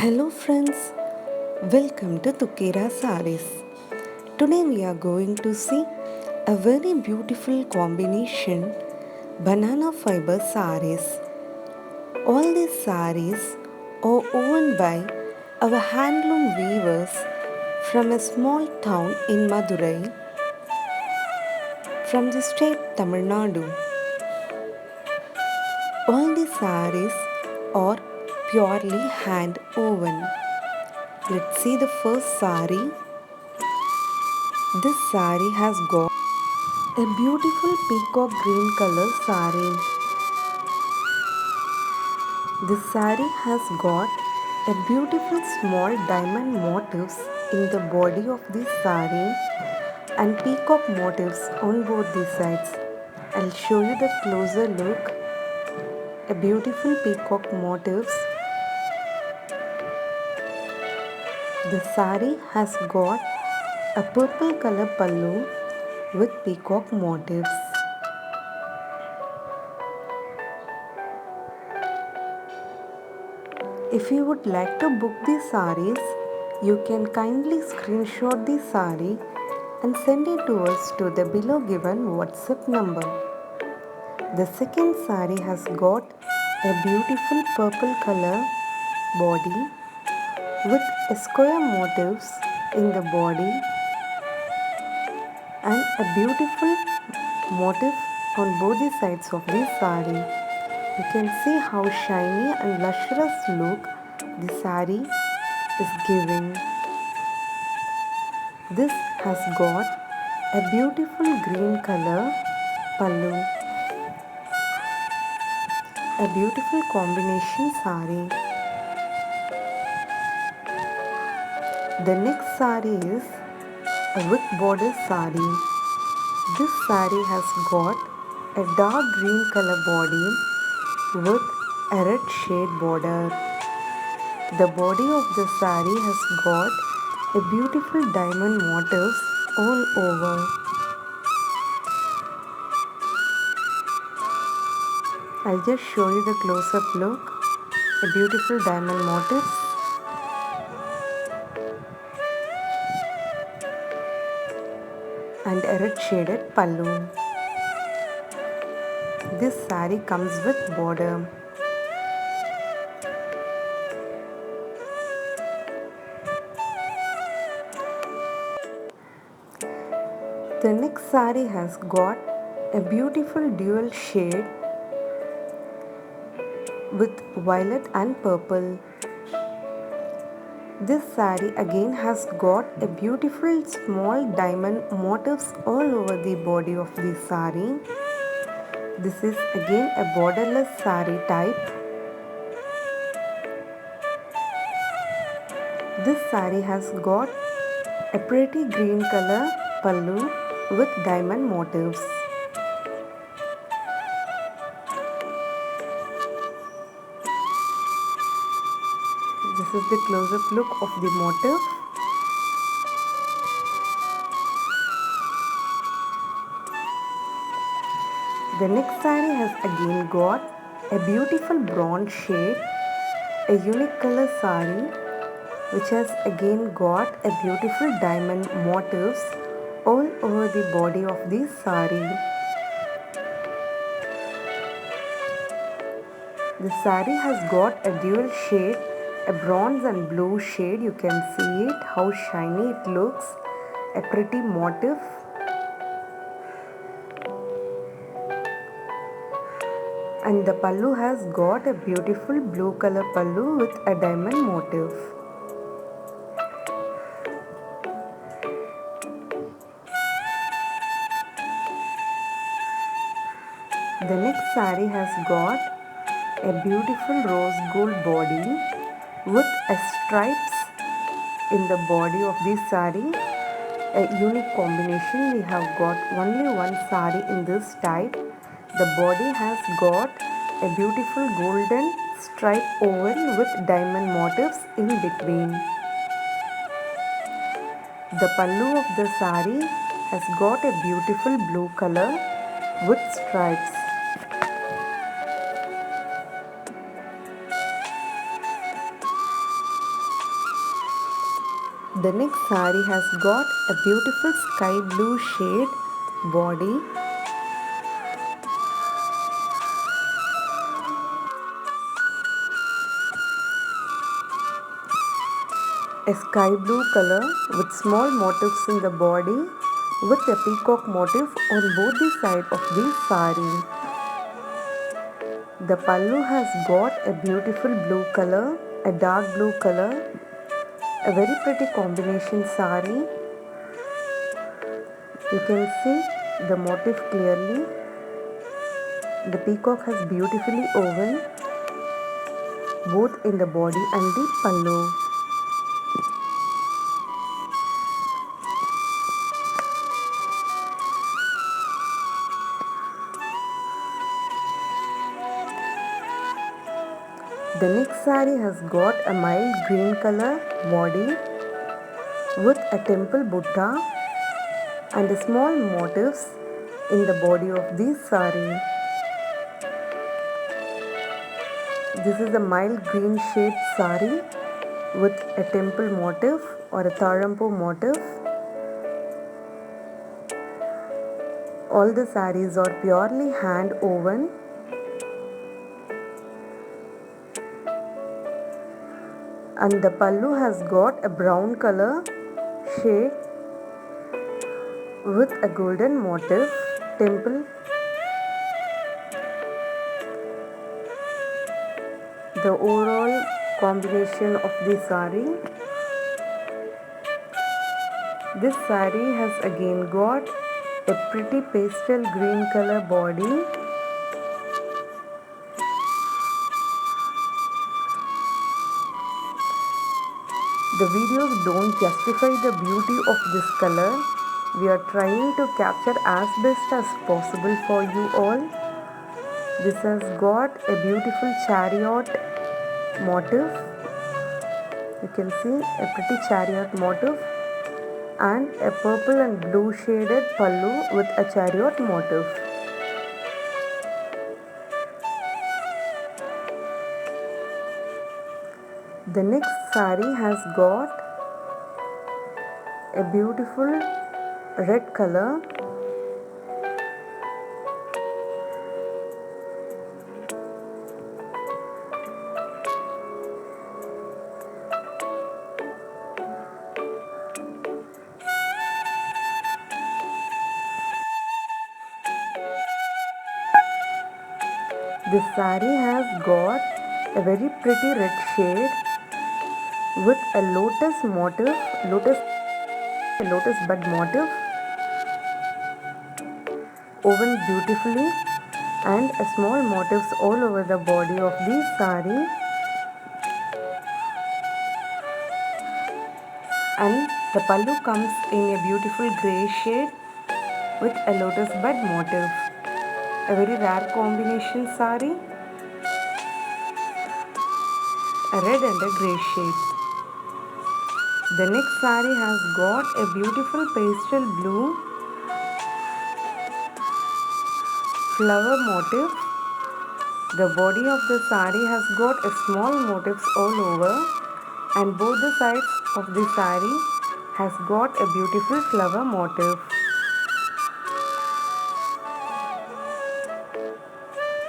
Hello friends, welcome to Tukera Saris. Today we are going to see a very beautiful combination banana fiber saris. All these saris are woven by our handloom weavers from a small town in Madurai from the state Tamil Nadu. All the saris are purely hand woven. Let's see the first sari. This sari has got a beautiful peacock green color sari. This sari has got a beautiful small diamond motifs in the body of this sari and peacock motifs on both the sides. I'll show you the closer look. A beautiful peacock motifs. The sari has got a purple color pallu with peacock motifs. If you would like to book these saris, you can kindly screenshot the sari and send it to us to the below given WhatsApp number. The second sari has got a beautiful purple color body with square motifs in the body and a beautiful motif on both the sides of the sari. You can see how shiny and lustrous look the sari is giving. This has got a beautiful green color pallu. A beautiful combination sari. The next sari is a with border sari. This sari has got a dark green color body with a red shade border. The body of the sari has got a beautiful diamond motifs all over. I'll just show you the close-up look. A beautiful diamond motifs. And a red shaded pallu. This sari comes with border. The next sari has got a beautiful dual shade with violet and purple. This sari again has got a beautiful small diamond motifs all over the body of the sari. This is again a borderless sari type. This sari has got a pretty green color pallu with diamond motifs. This is the close-up look of the motif. The next sari has again got a beautiful bronze shade, a unique color sari which has again got a beautiful diamond motifs all over the body of the sari. The sari has got a dual shade, a bronze and blue shade. You can see it, how shiny it looks, a pretty motif. And the pallu has got a beautiful blue color pallu with a diamond motif. The next sari has got a beautiful rose gold body with a stripes in the body of this sari. A unique combination. We have got only one sari in this type. The body has got a beautiful golden stripe woven with diamond motifs in between. The pallu of the sari has got a beautiful blue color with stripes. The next sari has got a beautiful sky blue shade body, a sky blue color with small motifs in the body with a peacock motif on both the sides of the sari. The pallu has got a beautiful blue color, a dark blue color, a very pretty combination sari. You can see the motif clearly. The peacock has beautifully woven both in the body and the pallu. The next sari has got a mild green color body with a temple Buddha and small motifs in the body of the sari. This is a mild green shade sari with a temple motif or a Tarampu motif. All the saris are purely hand woven. And the pallu has got a brown color shade with a golden motif temple. The overall combination of the sari. This sari has again got a pretty pastel green color body. The videos don't justify the beauty of this color. We are trying to capture as best as possible for you all. This has got a beautiful chariot motif. You can see a pretty chariot motif and a purple and blue shaded pallu with a chariot motif. The next sari has got a beautiful red color. This sari has got a very pretty red shade with a lotus motif, lotus bud motif woven beautifully and a small motifs all over the body of the sari. And the pallu comes in a beautiful grey shade with a lotus bud motif. A very rare combination sari, a red and a grey shade. The next sari has got a beautiful pastel blue flower motif. The body of the sari has got a small motifs all over and both the sides of the sari has got a beautiful flower motif.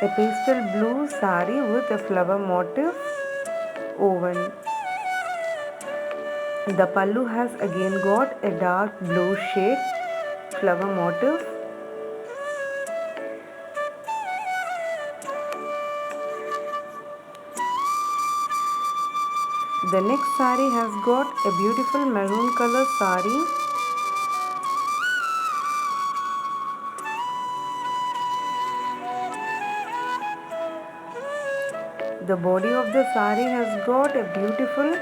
A pastel blue sari with a flower motif woven. The pallu has again got a dark blue shade flower motif. The next sari has got a beautiful maroon color sari. The body of the sari has got a beautiful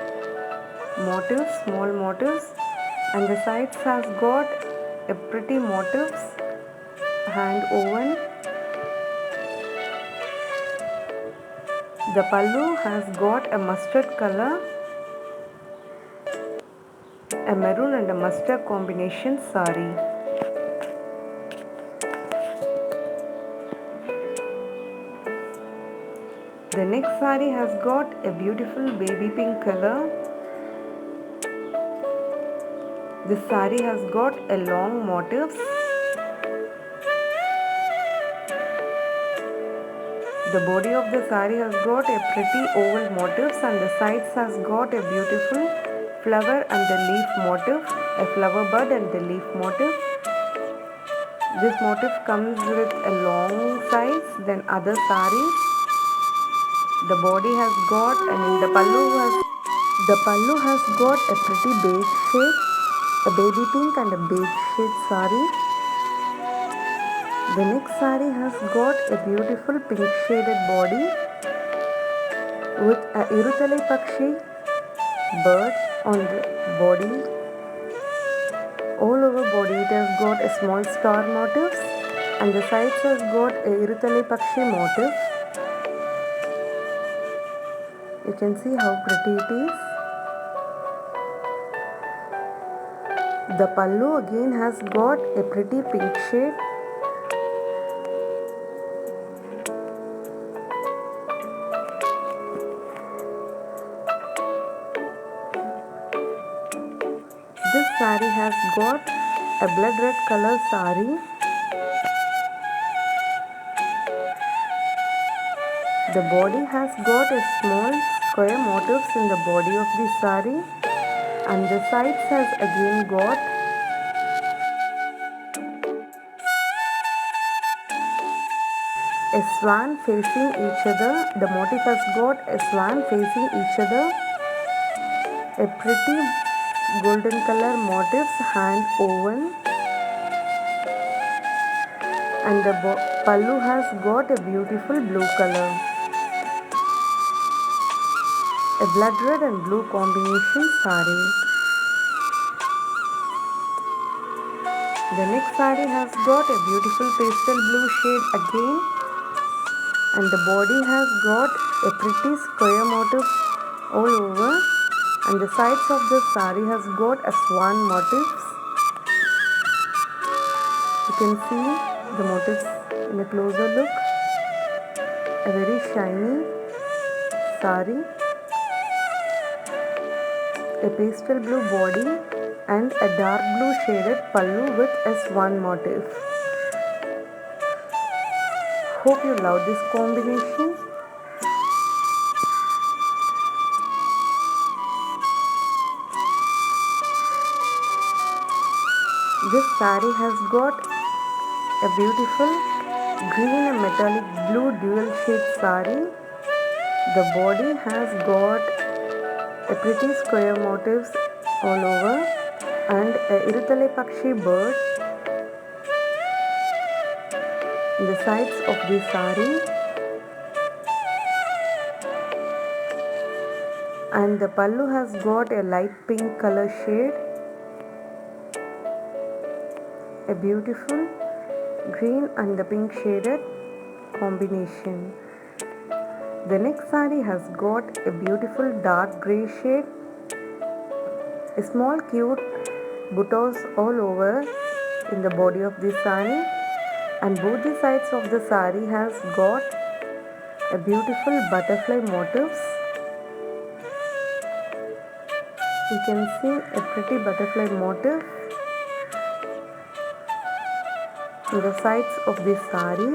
motifs, small motifs, and the sides has got a pretty motifs, hand woven. The pallu has got a mustard color, a maroon and a mustard combination sari. The next sari has got a beautiful baby pink color This sari has got a long motifs. The body of the sari has got a pretty oval motifs and the sides has got a beautiful flower and the leaf motif, a flower bud and the leaf motif. This motif comes with a long size than other saris. The body has got and the pallu has got a pretty beige shade, a baby pink and a beige shade sari. The next sari has got a beautiful pink shaded body with a Iruthalai Pakshi bird on the body. All over body it has got a small star motifs and the sides has got a Iruthalai Pakshi motif. You can see how pretty it is. The pallu again has got a pretty pink shade. This sari has got a blood red color sari. The body has got a small square motifs in the body of the sari and the sides has again got a swan facing each other. The motif has got a swan facing each other, a pretty golden color motifs hand woven, and the pallu has got a beautiful blue color, a blood red and blue combination sari. The next sari has got a beautiful pastel blue shade again, and the body has got a pretty square motif all over, and the sides of the sari has got a swan motifs. You can see the motifs in a closer look. A very shiny sari, a pastel blue body and a dark blue shaded pallu with a swan motif. Hope you love this combination. This sari has got a beautiful green and metallic blue dual shade sari. The body has got a pretty square motifs all over and a Iruthalai Pakshi bird in the sides of the sari, and the pallu has got a light pink color shade, a beautiful green and the pink shaded combination. The next sari has got a beautiful dark grey shade, a small cute buttos all over in the body of the sari, and both the sides of the sari has got a beautiful butterfly motifs. You can see a pretty butterfly motif in the sides of the sari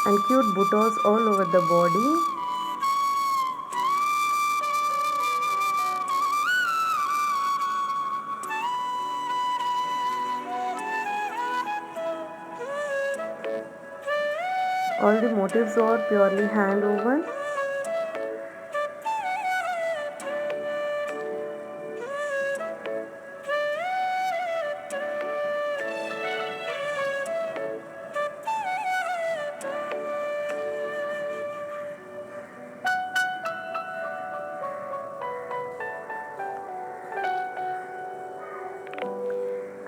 and cute buttos all over the body. All the motifs are purely hand woven.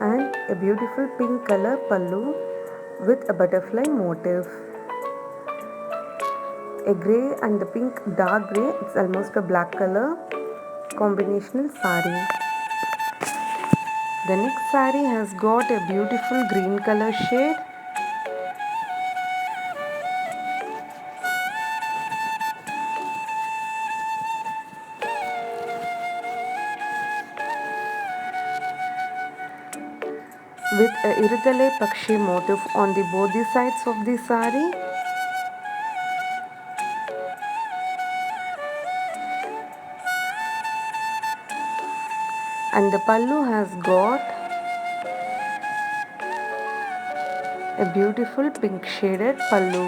And a beautiful pink color pallu with a butterfly motif. A grey and the pink dark grey, it's almost a black color combinational sari. The next sari has got a beautiful green color shade. with a Irutale Pakshi motif on the both the sides of the sari. And the pallu has got a beautiful pink shaded pallu.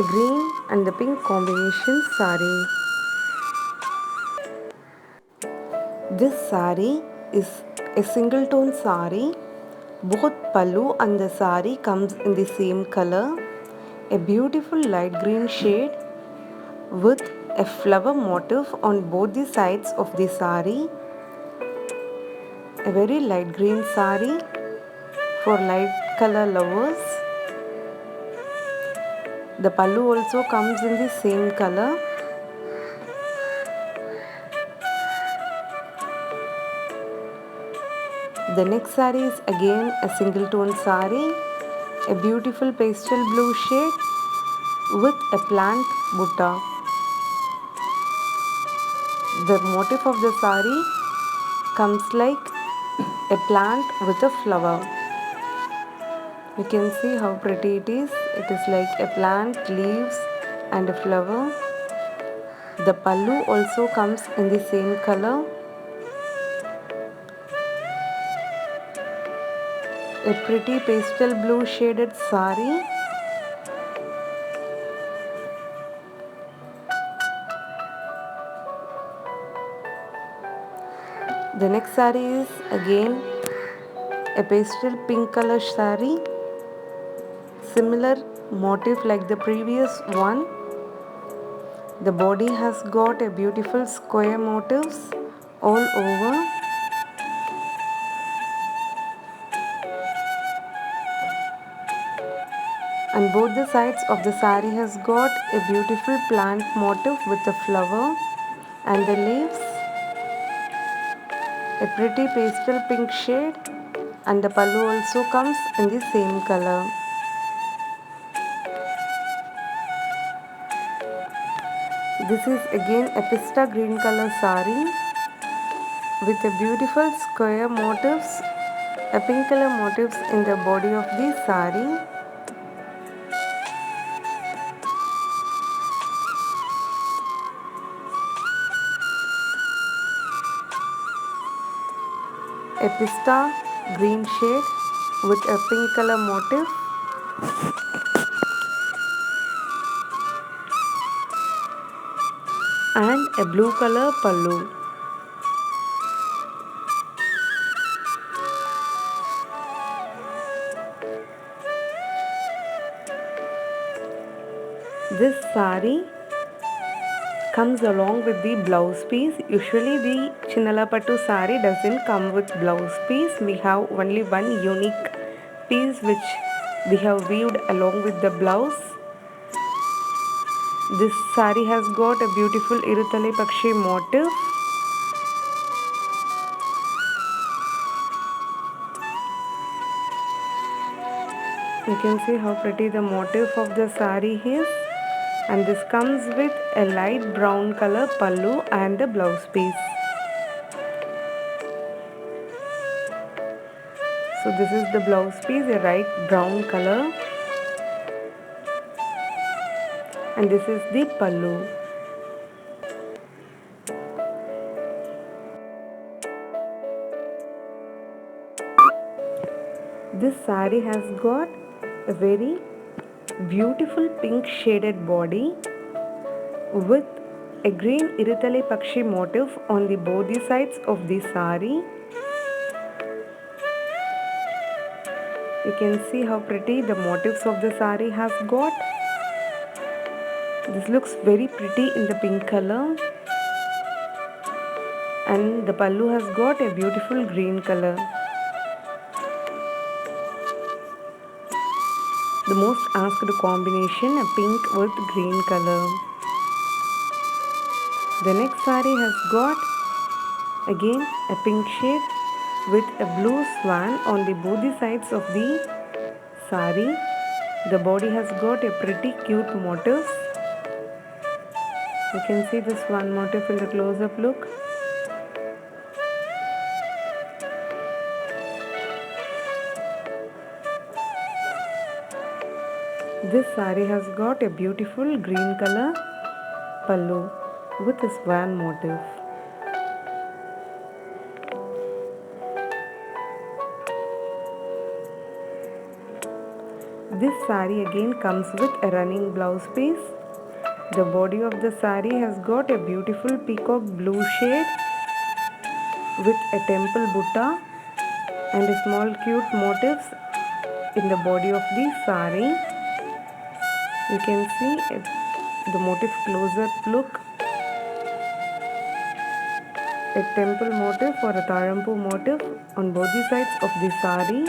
A green and the pink combination sari. This sari is a single tone sari. Both pallu and the sari comes in the same color. A beautiful light green shade with a flower motif on both the sides of the sari. A very light green sari for light color lovers. The pallu also comes in the same color. The next sari is again a single tone sari, a beautiful pastel blue shade with a plant butta. The motif of the sari comes like a plant with a flower. You can see how pretty it is. It is like a plant, leaves and a flower. The pallu also comes in the same color. A pretty pastel blue shaded sari. The next sari is again a pastel pink color sari. Similar motif like the previous one. The body has got a beautiful square motifs all over. And both the sides of the sari has got a beautiful plant motif with a flower and the leaves. A pretty pastel pink shade, and the pallu also comes in the same color. This is again a pista green color sari with a beautiful square motifs, a pink color motifs in the body of the sari. A pista green shade with a pink color motif. And a blue color pallu. This sari comes along with the blouse piece. Usually the Chinnalapattu sari doesn't come with blouse piece. We have only one unique piece which we have weaved along with the blouse. This sari has got a beautiful Irutale Pakshi motif. You can see how pretty the motif of the sari is. And this comes with a light brown color pallu and the blouse piece. So this is the blouse piece, a light brown color. And this is the pallu. This sari has got a very beautiful pink shaded body with a green Irutale Pakshi motif on the both the sides of the sari. You can see how pretty the motifs of the sari has got. This looks very pretty in the pink color. And the pallu has got a beautiful green color. The most asked combination, a pink with green color. The next sari has got again a pink shade with a blue swan on the both the sides of the sari. The body has got a pretty cute motif. You can see the swan motif in the close-up look. This saree has got a beautiful green color pallu with a swan motif. This saree again comes with a running blouse piece. The body of the saree has got a beautiful peacock blue shade with a temple butta and a small cute motifs in the body of the saree. You can see the motif close-up look. A temple motif or a tarampu motif on both the sides of the saree.